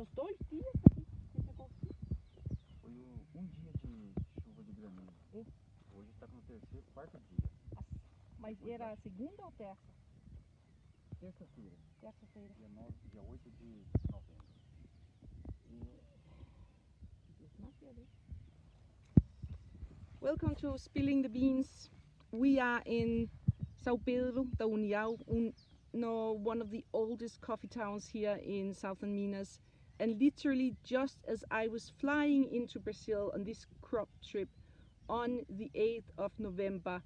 os 2 dias aqui que ficou assim? Foi um dia de chuva de granizo. Hoje está no terceiro, quarto dia. Mas era segunda ou terça? Terça-feira. Terça-feira. Dia 8 de novembro. Welcome to Spilling the Beans. We are in Sao Pedro da Uniao, one of the oldest coffee towns here in Southern Minas. And literally just as I was flying into Brazil on this crop trip on the 8th of November,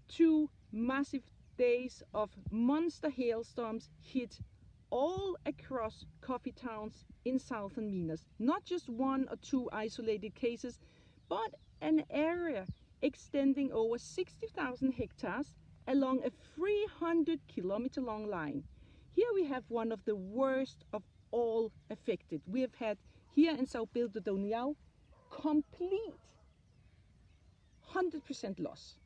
2 massive days of monster hailstorms hit all across coffee towns in Southern Minas. Not just 1 or 2 isolated cases, but an area extending over 60,000 hectares along a 300-kilometer long line. Here we have one of the worst of all affected. We have had here in Sao Pedro da Uniao complete 100% loss.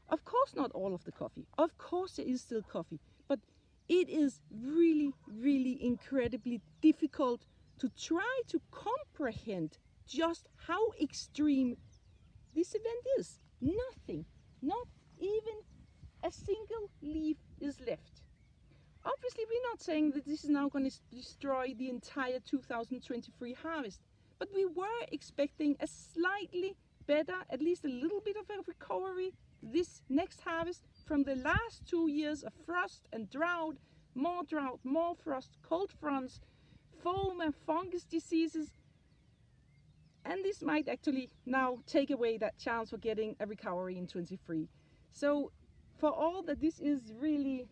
Of course not all of the coffee. Of course there is still coffee, but it is really, really incredibly difficult to try to comprehend just how extreme this event is. Nothing, not even a single leaf is left. Obviously we're not saying that this is now going to destroy the entire 2023 harvest, but we were expecting a slightly better, at least a little bit of a recovery this next harvest from the last 2 years of frost and drought, more frost, cold fronts, foam and fungus diseases, and this might actually now take away that chance for getting a recovery in 23. So for all that, this is really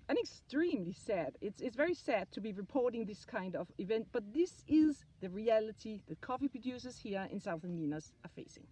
an extremely sad, it's very sad to be reporting this kind of event, but this is the reality that coffee producers here in Southern Minas are facing.